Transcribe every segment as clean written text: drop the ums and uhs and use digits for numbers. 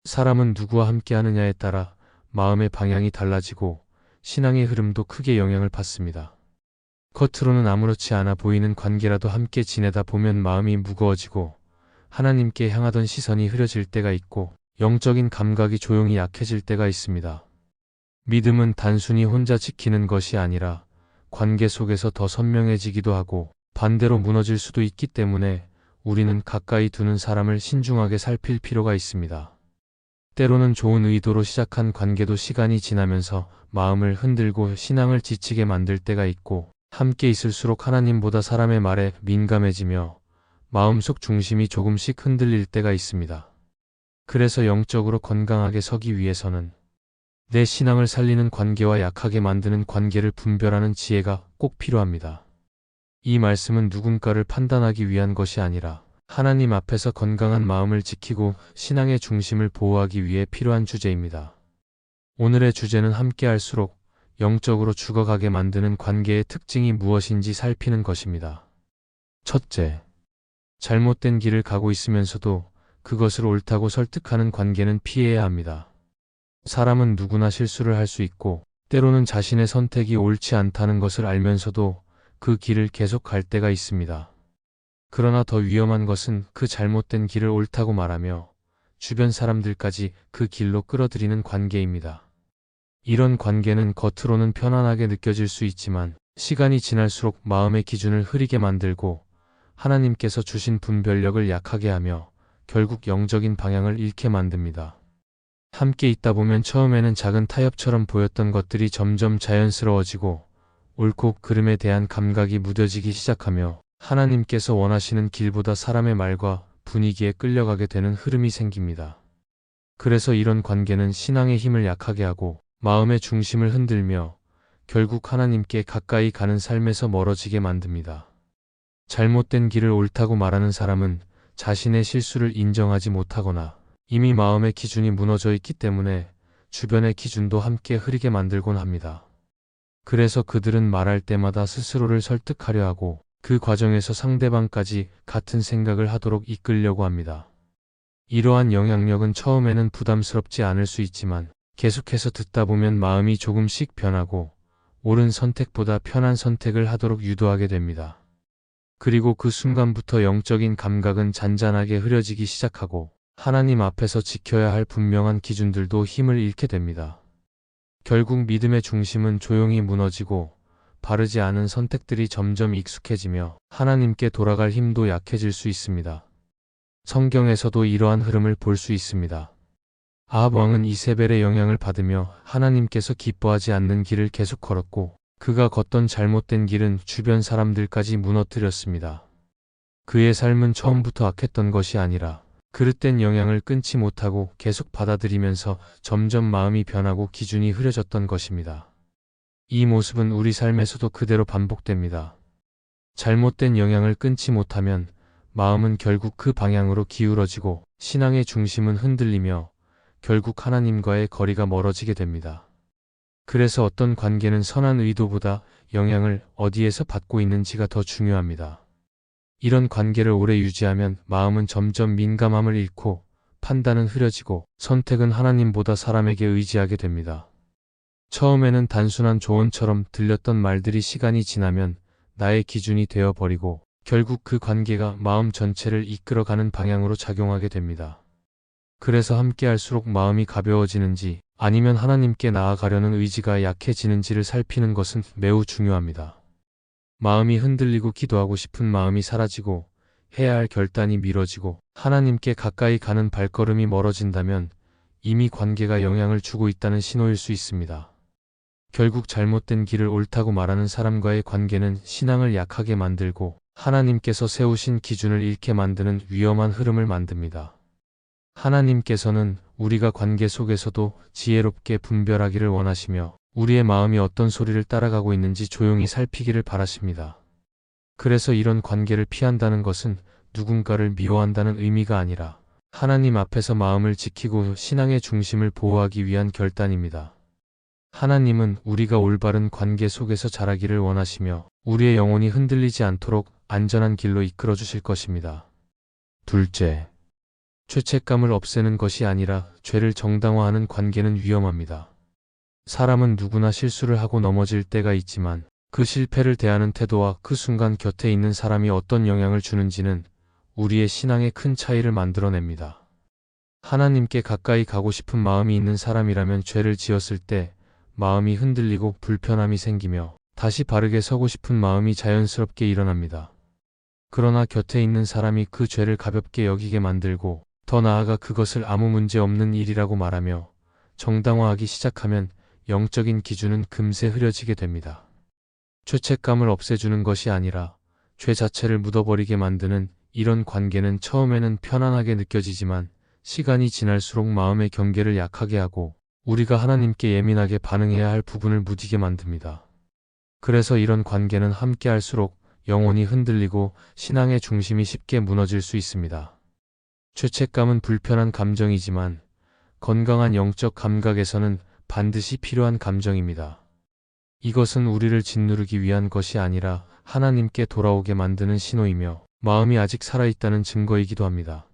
사람은 누구와 함께 하느냐에 따라 마음의 방향이 달라지고 신앙의 흐름도 크게 영향을 받습니다. 겉으로는 아무렇지 않아 보이는 관계라도 함께 지내다 보면 마음이 무거워지고 하나님께 향하던 시선이 흐려질 때가 있고 영적인 감각이 조용히 약해질 때가 있습니다. 믿음은 단순히 혼자 지키는 것이 아니라 관계 속에서 더 선명해지기도 하고 반대로 무너질 수도 있기 때문에 우리는 가까이 두는 사람을 신중하게 살필 필요가 있습니다. 때로는 좋은 의도로 시작한 관계도 시간이 지나면서 마음을 흔들고 신앙을 지치게 만들 때가 있고 함께 있을수록 하나님보다 사람의 말에 민감해지며 마음속 중심이 조금씩 흔들릴 때가 있습니다. 그래서 영적으로 건강하게 서기 위해서는 내 신앙을 살리는 관계와 약하게 만드는 관계를 분별하는 지혜가 꼭 필요합니다. 이 말씀은 누군가를 판단하기 위한 것이 아니라 하나님 앞에서 건강한 마음을 지키고 신앙의 중심을 보호하기 위해 필요한 주제입니다. 오늘의 주제는 함께 할수록 영적으로 죽어가게 만드는 관계의 특징이 무엇인지 살피는 것입니다. 첫째, 잘못된 길을 가고 있으면서도 그것을 옳다고 설득하는 관계는 피해야 합니다. 사람은 누구나 실수를 할 수 있고 때로는 자신의 선택이 옳지 않다는 것을 알면서도 그 길을 계속 갈 때가 있습니다. 그러나 더 위험한 것은 그 잘못된 길을 옳다고 말하며 주변 사람들까지 그 길로 끌어들이는 관계입니다. 이런 관계는 겉으로는 편안하게 느껴질 수 있지만 시간이 지날수록 마음의 기준을 흐리게 만들고 하나님께서 주신 분별력을 약하게 하며 결국 영적인 방향을 잃게 만듭니다. 함께 있다 보면 처음에는 작은 타협처럼 보였던 것들이 점점 자연스러워지고 옳고 그름에 대한 감각이 무뎌지기 시작하며 하나님께서 원하시는 길보다 사람의 말과 분위기에 끌려가게 되는 흐름이 생깁니다. 그래서 이런 관계는 신앙의 힘을 약하게 하고 마음의 중심을 흔들며 결국 하나님께 가까이 가는 삶에서 멀어지게 만듭니다. 잘못된 길을 옳다고 말하는 사람은 자신의 실수를 인정하지 못하거나 이미 마음의 기준이 무너져 있기 때문에 주변의 기준도 함께 흐리게 만들곤 합니다. 그래서 그들은 말할 때마다 스스로를 설득하려 하고 그 과정에서 상대방까지 같은 생각을 하도록 이끌려고 합니다. 이러한 영향력은 처음에는 부담스럽지 않을 수 있지만 계속해서 듣다 보면 마음이 조금씩 변하고 옳은 선택보다 편한 선택을 하도록 유도하게 됩니다. 그리고 그 순간부터 영적인 감각은 잔잔하게 흐려지기 시작하고 하나님 앞에서 지켜야 할 분명한 기준들도 힘을 잃게 됩니다. 결국 믿음의 중심은 조용히 무너지고 바르지 않은 선택들이 점점 익숙해지며 하나님께 돌아갈 힘도 약해질 수 있습니다. 성경에서도 이러한 흐름을 볼 수 있습니다. 아합 왕은 이세벨의 영향을 받으며 하나님께서 기뻐하지 않는 길을 계속 걸었고 그가 걷던 잘못된 길은 주변 사람들까지 무너뜨렸습니다. 그의 삶은 처음부터 악했던 것이 아니라 그릇된 영향을 끊지 못하고 계속 받아들이면서 점점 마음이 변하고 기준이 흐려졌던 것입니다. 이 모습은 우리 삶에서도 그대로 반복됩니다. 잘못된 영향을 끊지 못하면 마음은 결국 그 방향으로 기울어지고 신앙의 중심은 흔들리며 결국 하나님과의 거리가 멀어지게 됩니다. 그래서 어떤 관계는 선한 의도보다 영향을 어디에서 받고 있는지가 더 중요합니다. 이런 관계를 오래 유지하면 마음은 점점 민감함을 잃고 판단은 흐려지고 선택은 하나님보다 사람에게 의지하게 됩니다. 처음에는 단순한 조언처럼 들렸던 말들이 시간이 지나면 나의 기준이 되어버리고 결국 그 관계가 마음 전체를 이끌어가는 방향으로 작용하게 됩니다. 그래서 함께 할수록 마음이 가벼워지는지 아니면 하나님께 나아가려는 의지가 약해지는지를 살피는 것은 매우 중요합니다. 마음이 흔들리고 기도하고 싶은 마음이 사라지고 해야 할 결단이 미뤄지고 하나님께 가까이 가는 발걸음이 멀어진다면 이미 관계가 영향을 주고 있다는 신호일 수 있습니다. 결국 잘못된 길을 옳다고 말하는 사람과의 관계는 신앙을 약하게 만들고 하나님께서 세우신 기준을 잃게 만드는 위험한 흐름을 만듭니다. 하나님께서는 우리가 관계 속에서도 지혜롭게 분별하기를 원하시며 우리의 마음이 어떤 소리를 따라가고 있는지 조용히 살피기를 바라십니다. 그래서 이런 관계를 피한다는 것은 누군가를 미워한다는 의미가 아니라 하나님 앞에서 마음을 지키고 신앙의 중심을 보호하기 위한 결단입니다. 하나님은 우리가 올바른 관계 속에서 자라기를 원하시며 우리의 영혼이 흔들리지 않도록 안전한 길로 이끌어 주실 것입니다. 둘째, 죄책감을 없애는 것이 아니라 죄를 정당화하는 관계는 위험합니다. 사람은 누구나 실수를 하고 넘어질 때가 있지만 그 실패를 대하는 태도와 그 순간 곁에 있는 사람이 어떤 영향을 주는지는 우리의 신앙에 큰 차이를 만들어냅니다. 하나님께 가까이 가고 싶은 마음이 있는 사람이라면 죄를 지었을 때 마음이 흔들리고 불편함이 생기며 다시 바르게 서고 싶은 마음이 자연스럽게 일어납니다. 그러나 곁에 있는 사람이 그 죄를 가볍게 여기게 만들고 더 나아가 그것을 아무 문제 없는 일이라고 말하며 정당화하기 시작하면 영적인 기준은 금세 흐려지게 됩니다. 죄책감을 없애주는 것이 아니라 죄 자체를 묻어버리게 만드는 이런 관계는 처음에는 편안하게 느껴지지만 시간이 지날수록 마음의 경계를 약하게 하고 우리가 하나님께 예민하게 반응해야 할 부분을 무디게 만듭니다. 그래서 이런 관계는 함께 할수록 영혼이 흔들리고 신앙의 중심이 쉽게 무너질 수 있습니다. 죄책감은 불편한 감정이지만 건강한 영적 감각에서는 반드시 필요한 감정입니다. 이것은 우리를 짓누르기 위한 것이 아니라 하나님께 돌아오게 만드는 신호이며 마음이 아직 살아있다는 증거이기도 합니다.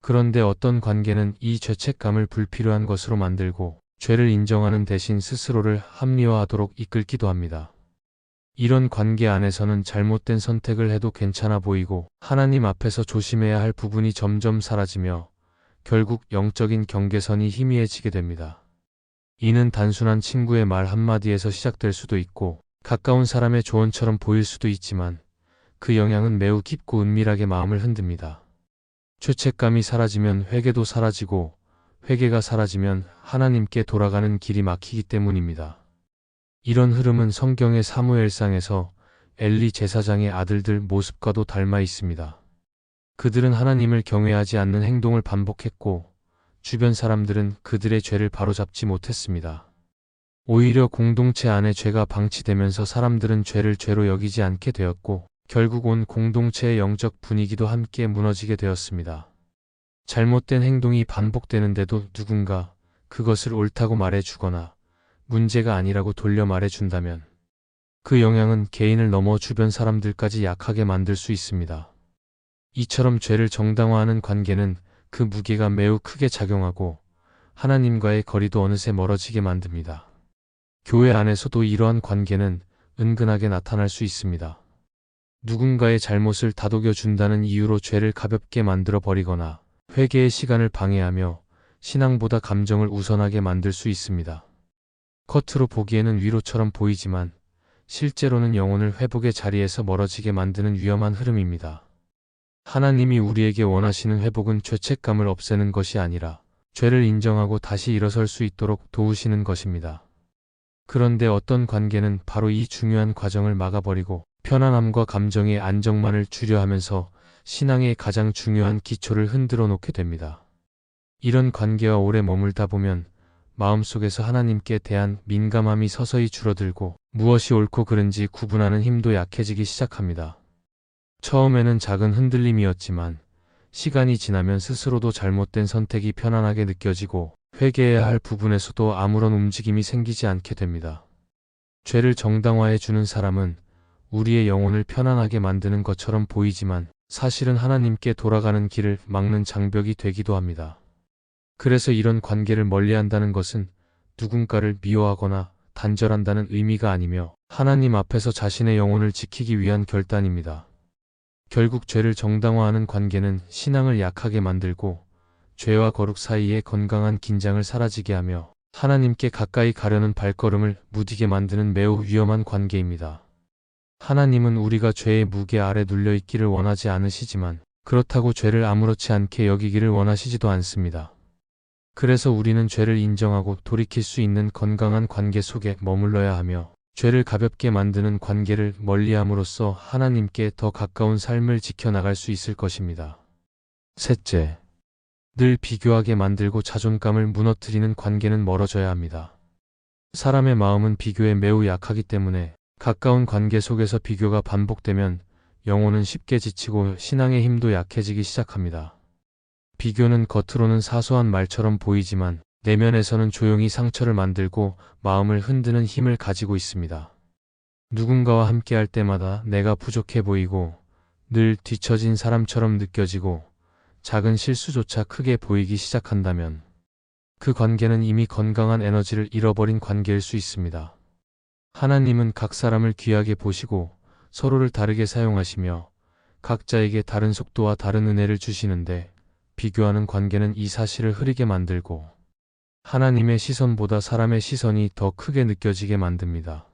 그런데 어떤 관계는 이 죄책감을 불필요한 것으로 만들고 죄를 인정하는 대신 스스로를 합리화하도록 이끌기도 합니다. 이런 관계 안에서는 잘못된 선택을 해도 괜찮아 보이고 하나님 앞에서 조심해야 할 부분이 점점 사라지며 결국 영적인 경계선이 희미해지게 됩니다. 이는 단순한 친구의 말 한마디에서 시작될 수도 있고 가까운 사람의 조언처럼 보일 수도 있지만 그 영향은 매우 깊고 은밀하게 마음을 흔듭니다. 죄책감이 사라지면 회개도 사라지고 회개가 사라지면 하나님께 돌아가는 길이 막히기 때문입니다. 이런 흐름은 성경의 사무엘상에서 엘리 제사장의 아들들 모습과도 닮아 있습니다. 그들은 하나님을 경외하지 않는 행동을 반복했고 주변 사람들은 그들의 죄를 바로잡지 못했습니다. 오히려 공동체 안에 죄가 방치되면서 사람들은 죄를 죄로 여기지 않게 되었고 결국 온 공동체의 영적 분위기도 함께 무너지게 되었습니다. 잘못된 행동이 반복되는데도 누군가 그것을 옳다고 말해주거나 문제가 아니라고 돌려 말해준다면 그 영향은 개인을 넘어 주변 사람들까지 약하게 만들 수 있습니다. 이처럼 죄를 정당화하는 관계는 그 무게가 매우 크게 작용하고 하나님과의 거리도 어느새 멀어지게 만듭니다. 교회 안에서도 이러한 관계는 은근하게 나타날 수 있습니다. 누군가의 잘못을 다독여 준다는 이유로 죄를 가볍게 만들어 버리거나 회개의 시간을 방해하며 신앙보다 감정을 우선하게 만들 수 있습니다. 겉으로 보기에는 위로처럼 보이지만 실제로는 영혼을 회복의 자리에서 멀어지게 만드는 위험한 흐름입니다. 하나님이 우리에게 원하시는 회복은 죄책감을 없애는 것이 아니라 죄를 인정하고 다시 일어설 수 있도록 도우시는 것입니다. 그런데 어떤 관계는 바로 이 중요한 과정을 막아버리고 편안함과 감정의 안정만을 주려 하면서 신앙의 가장 중요한 기초를 흔들어 놓게 됩니다. 이런 관계와 오래 머물다 보면 마음속에서 하나님께 대한 민감함이 서서히 줄어들고 무엇이 옳고 그른지 구분하는 힘도 약해지기 시작합니다. 처음에는 작은 흔들림이었지만 시간이 지나면 스스로도 잘못된 선택이 편안하게 느껴지고 회개해야 할 부분에서도 아무런 움직임이 생기지 않게 됩니다. 죄를 정당화해 주는 사람은 우리의 영혼을 편안하게 만드는 것처럼 보이지만 사실은 하나님께 돌아가는 길을 막는 장벽이 되기도 합니다. 그래서 이런 관계를 멀리한다는 것은 누군가를 미워하거나 단절한다는 의미가 아니며 하나님 앞에서 자신의 영혼을 지키기 위한 결단입니다. 결국 죄를 정당화하는 관계는 신앙을 약하게 만들고 죄와 거룩 사이의 건강한 긴장을 사라지게 하며 하나님께 가까이 가려는 발걸음을 무디게 만드는 매우 위험한 관계입니다. 하나님은 우리가 죄의 무게 아래 눌려있기를 원하지 않으시지만 그렇다고 죄를 아무렇지 않게 여기기를 원하시지도 않습니다. 그래서 우리는 죄를 인정하고 돌이킬 수 있는 건강한 관계 속에 머물러야 하며 죄를 가볍게 만드는 관계를 멀리함으로써 하나님께 더 가까운 삶을 지켜나갈 수 있을 것입니다. 셋째, 늘 비교하게 만들고 자존감을 무너뜨리는 관계는 멀어져야 합니다. 사람의 마음은 비교에 매우 약하기 때문에 가까운 관계 속에서 비교가 반복되면 영혼은 쉽게 지치고 신앙의 힘도 약해지기 시작합니다. 비교는 겉으로는 사소한 말처럼 보이지만 내면에서는 조용히 상처를 만들고 마음을 흔드는 힘을 가지고 있습니다. 누군가와 함께할 때마다 내가 부족해 보이고 늘 뒤처진 사람처럼 느껴지고 작은 실수조차 크게 보이기 시작한다면 그 관계는 이미 건강한 에너지를 잃어버린 관계일 수 있습니다. 하나님은 각 사람을 귀하게 보시고 서로를 다르게 사용하시며 각자에게 다른 속도와 다른 은혜를 주시는데 비교하는 관계는 이 사실을 흐리게 만들고 하나님의 시선보다 사람의 시선이 더 크게 느껴지게 만듭니다.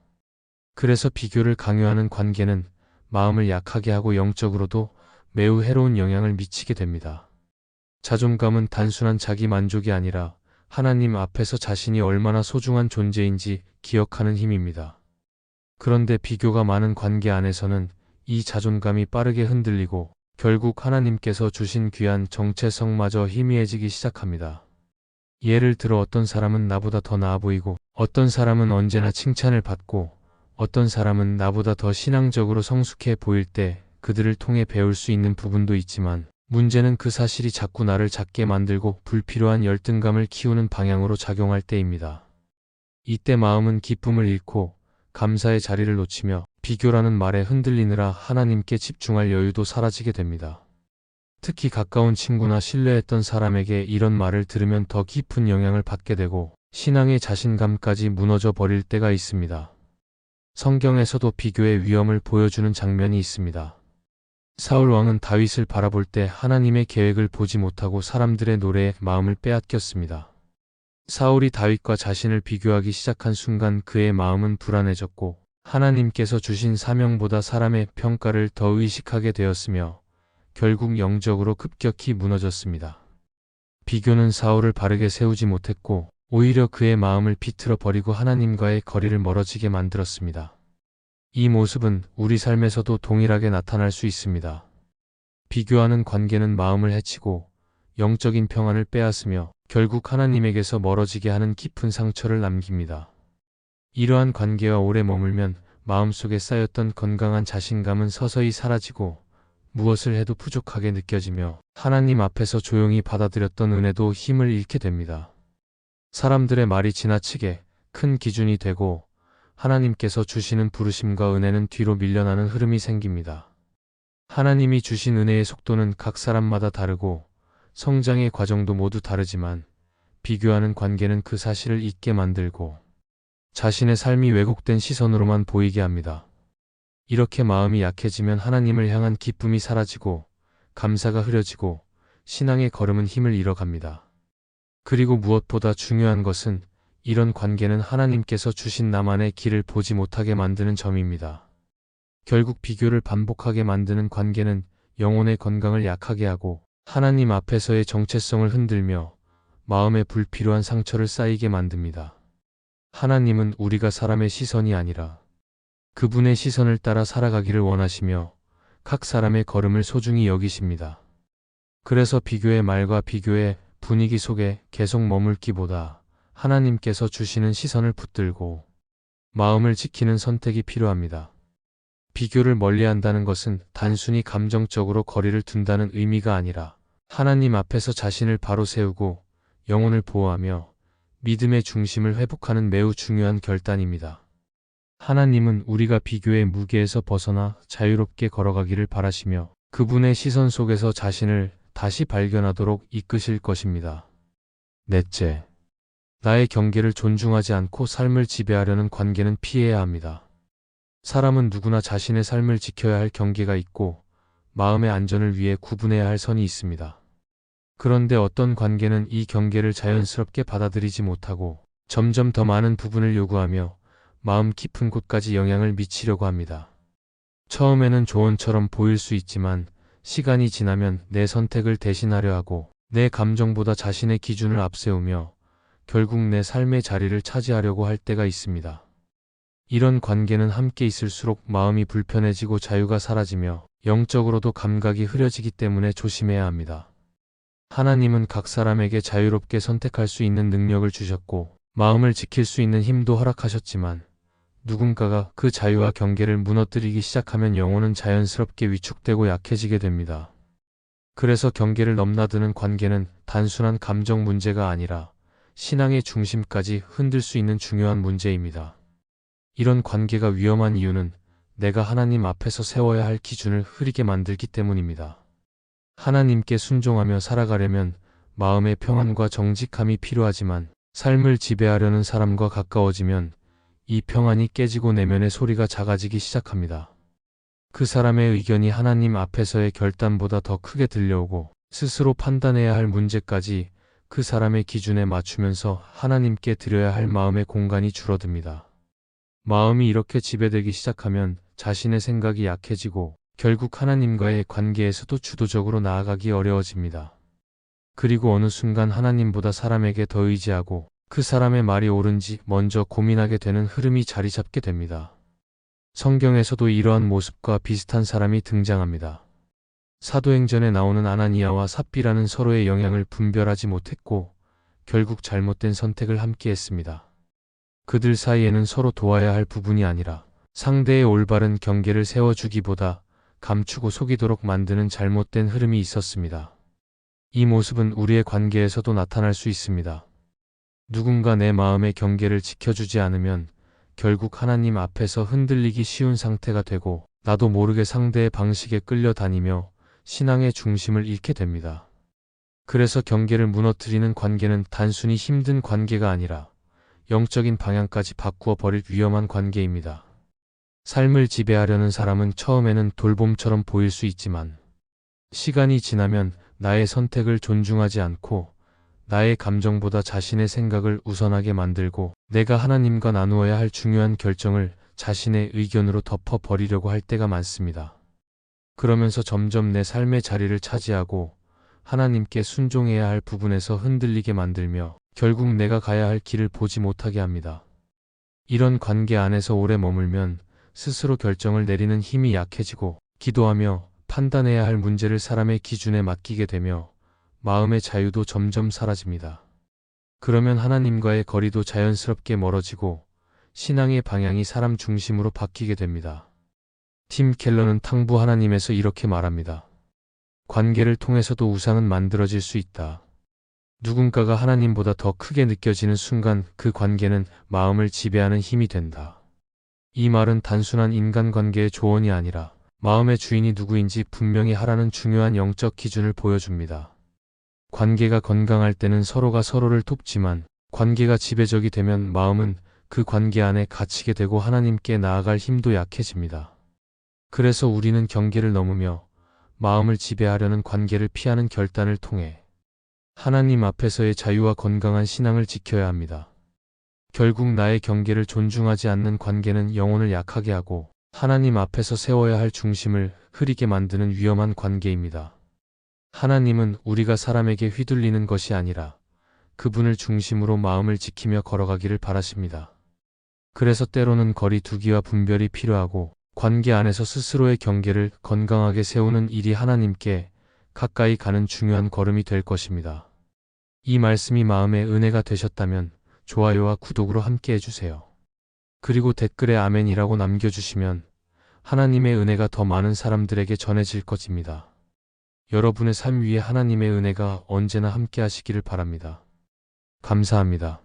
그래서 비교를 강요하는 관계는 마음을 약하게 하고 영적으로도 매우 해로운 영향을 미치게 됩니다. 자존감은 단순한 자기 만족이 아니라 하나님 앞에서 자신이 얼마나 소중한 존재인지 기억하는 힘입니다. 그런데 비교가 많은 관계 안에서는 이 자존감이 빠르게 흔들리고 결국 하나님께서 주신 귀한 정체성마저 희미해지기 시작합니다. 예를 들어 어떤 사람은 나보다 더 나아 보이고 어떤 사람은 언제나 칭찬을 받고 어떤 사람은 나보다 더 신앙적으로 성숙해 보일 때 그들을 통해 배울 수 있는 부분도 있지만 문제는 그 사실이 자꾸 나를 작게 만들고 불필요한 열등감을 키우는 방향으로 작용할 때입니다. 이때 마음은 기쁨을 잃고 감사의 자리를 놓치며 비교라는 말에 흔들리느라 하나님께 집중할 여유도 사라지게 됩니다. 특히 가까운 친구나 신뢰했던 사람에게 이런 말을 들으면 더 깊은 영향을 받게 되고 신앙의 자신감까지 무너져 버릴 때가 있습니다. 성경에서도 비교의 위험을 보여주는 장면이 있습니다. 사울 왕은 다윗을 바라볼 때 하나님의 계획을 보지 못하고 사람들의 노래에 마음을 빼앗겼습니다. 사울이 다윗과 자신을 비교하기 시작한 순간 그의 마음은 불안해졌고 하나님께서 주신 사명보다 사람의 평가를 더 의식하게 되었으며 결국 영적으로 급격히 무너졌습니다. 비교는 사울을 바르게 세우지 못했고 오히려 그의 마음을 비틀어 버리고 하나님과의 거리를 멀어지게 만들었습니다. 이 모습은 우리 삶에서도 동일하게 나타날 수 있습니다. 비교하는 관계는 마음을 해치고 영적인 평안을 빼앗으며 결국 하나님에게서 멀어지게 하는 깊은 상처를 남깁니다. 이러한 관계와 오래 머물면 마음속에 쌓였던 건강한 자신감은 서서히 사라지고 무엇을 해도 부족하게 느껴지며 하나님 앞에서 조용히 받아들였던 은혜도 힘을 잃게 됩니다. 사람들의 말이 지나치게 큰 기준이 되고 하나님께서 주시는 부르심과 은혜는 뒤로 밀려나는 흐름이 생깁니다. 하나님이 주신 은혜의 속도는 각 사람마다 다르고 성장의 과정도 모두 다르지만 비교하는 관계는 그 사실을 잊게 만들고 자신의 삶이 왜곡된 시선으로만 보이게 합니다. 이렇게 마음이 약해지면 하나님을 향한 기쁨이 사라지고 감사가 흐려지고 신앙의 걸음은 힘을 잃어갑니다. 그리고 무엇보다 중요한 것은 이런 관계는 하나님께서 주신 나만의 길을 보지 못하게 만드는 점입니다. 결국 비교를 반복하게 만드는 관계는 영혼의 건강을 약하게 하고 하나님 앞에서의 정체성을 흔들며 마음에 불필요한 상처를 쌓이게 만듭니다. 하나님은 우리가 사람의 시선이 아니라 그분의 시선을 따라 살아가기를 원하시며 각 사람의 걸음을 소중히 여기십니다. 그래서 비교의 말과 비교의 분위기 속에 계속 머물기보다 하나님께서 주시는 시선을 붙들고 마음을 지키는 선택이 필요합니다. 비교를 멀리한다는 것은 단순히 감정적으로 거리를 둔다는 의미가 아니라 하나님 앞에서 자신을 바로 세우고 영혼을 보호하며 믿음의 중심을 회복하는 매우 중요한 결단입니다. 하나님은 우리가 비교의 무게에서 벗어나 자유롭게 걸어가기를 바라시며 그분의 시선 속에서 자신을 다시 발견하도록 이끄실 것입니다. 넷째, 나의 경계를 존중하지 않고 삶을 지배하려는 관계는 피해야 합니다. 사람은 누구나 자신의 삶을 지켜야 할 경계가 있고 마음의 안전을 위해 구분해야 할 선이 있습니다. 그런데 어떤 관계는 이 경계를 자연스럽게 받아들이지 못하고 점점 더 많은 부분을 요구하며 마음 깊은 곳까지 영향을 미치려고 합니다. 처음에는 조언처럼 보일 수 있지만 시간이 지나면 내 선택을 대신하려 하고 내 감정보다 자신의 기준을 앞세우며 결국 내 삶의 자리를 차지하려고 할 때가 있습니다. 이런 관계는 함께 있을수록 마음이 불편해지고 자유가 사라지며 영적으로도 감각이 흐려지기 때문에 조심해야 합니다. 하나님은 각 사람에게 자유롭게 선택할 수 있는 능력을 주셨고 마음을 지킬 수 있는 힘도 허락하셨지만 누군가가 그 자유와 경계를 무너뜨리기 시작하면 영혼은 자연스럽게 위축되고 약해지게 됩니다. 그래서 경계를 넘나드는 관계는 단순한 감정 문제가 아니라 신앙의 중심까지 흔들 수 있는 중요한 문제입니다. 이런 관계가 위험한 이유는 내가 하나님 앞에서 세워야 할 기준을 흐리게 만들기 때문입니다. 하나님께 순종하며 살아가려면 마음의 평안과 정직함이 필요하지만 삶을 지배하려는 사람과 가까워지면 이 평안이 깨지고 내면의 소리가 작아지기 시작합니다. 그 사람의 의견이 하나님 앞에서의 결단보다 더 크게 들려오고 스스로 판단해야 할 문제까지 그 사람의 기준에 맞추면서 하나님께 드려야 할 마음의 공간이 줄어듭니다. 마음이 이렇게 지배되기 시작하면 자신의 생각이 약해지고 결국 하나님과의 관계에서도 주도적으로 나아가기 어려워집니다. 그리고 어느 순간 하나님보다 사람에게 더 의지하고 그 사람의 말이 옳은지 먼저 고민하게 되는 흐름이 자리 잡게 됩니다. 성경에서도 이러한 모습과 비슷한 사람이 등장합니다. 사도행전에 나오는 아나니아와 삽비라는 서로의 영향을 분별하지 못했고 결국 잘못된 선택을 함께 했습니다. 그들 사이에는 서로 도와야 할 부분이 아니라 상대의 올바른 경계를 세워주기보다 감추고 속이도록 만드는 잘못된 흐름이 있었습니다. 이 모습은 우리의 관계에서도 나타날 수 있습니다. 누군가 내 마음의 경계를 지켜주지 않으면 결국 하나님 앞에서 흔들리기 쉬운 상태가 되고 나도 모르게 상대의 방식에 끌려다니며 신앙의 중심을 잃게 됩니다. 그래서 경계를 무너뜨리는 관계는 단순히 힘든 관계가 아니라 영적인 방향까지 바꾸어 버릴 위험한 관계입니다. 삶을 지배하려는 사람은 처음에는 돌봄처럼 보일 수 있지만 시간이 지나면 나의 선택을 존중하지 않고 나의 감정보다 자신의 생각을 우선하게 만들고 내가 하나님과 나누어야 할 중요한 결정을 자신의 의견으로 덮어버리려고 할 때가 많습니다. 그러면서 점점 내 삶의 자리를 차지하고 하나님께 순종해야 할 부분에서 흔들리게 만들며 결국 내가 가야 할 길을 보지 못하게 합니다. 이런 관계 안에서 오래 머물면 스스로 결정을 내리는 힘이 약해지고 기도하며 판단해야 할 문제를 사람의 기준에 맡기게 되며 마음의 자유도 점점 사라집니다. 그러면 하나님과의 거리도 자연스럽게 멀어지고 신앙의 방향이 사람 중심으로 바뀌게 됩니다. 팀 켈러는 탕부 하나님에서 이렇게 말합니다. 관계를 통해서도 우상은 만들어질 수 있다. 누군가가 하나님보다 더 크게 느껴지는 순간 그 관계는 마음을 지배하는 힘이 된다. 이 말은 단순한 인간관계의 조언이 아니라 마음의 주인이 누구인지 분명히 하라는 중요한 영적 기준을 보여줍니다. 관계가 건강할 때는 서로가 서로를 돕지만 관계가 지배적이 되면 마음은 그 관계 안에 갇히게 되고 하나님께 나아갈 힘도 약해집니다. 그래서 우리는 경계를 넘으며 마음을 지배하려는 관계를 피하는 결단을 통해 하나님 앞에서의 자유와 건강한 신앙을 지켜야 합니다. 결국 나의 경계를 존중하지 않는 관계는 영혼을 약하게 하고 하나님 앞에서 세워야 할 중심을 흐리게 만드는 위험한 관계입니다. 하나님은 우리가 사람에게 휘둘리는 것이 아니라 그분을 중심으로 마음을 지키며 걸어가기를 바라십니다. 그래서 때로는 거리 두기와 분별이 필요하고 관계 안에서 스스로의 경계를 건강하게 세우는 일이 하나님께 가까이 가는 중요한 걸음이 될 것입니다. 이 말씀이 마음의 은혜가 되셨다면 좋아요와 구독으로 함께 해주세요. 그리고 댓글에 아멘이라고 남겨주시면 하나님의 은혜가 더 많은 사람들에게 전해질 것입니다. 여러분의 삶 위에 하나님의 은혜가 언제나 함께 하시기를 바랍니다. 감사합니다.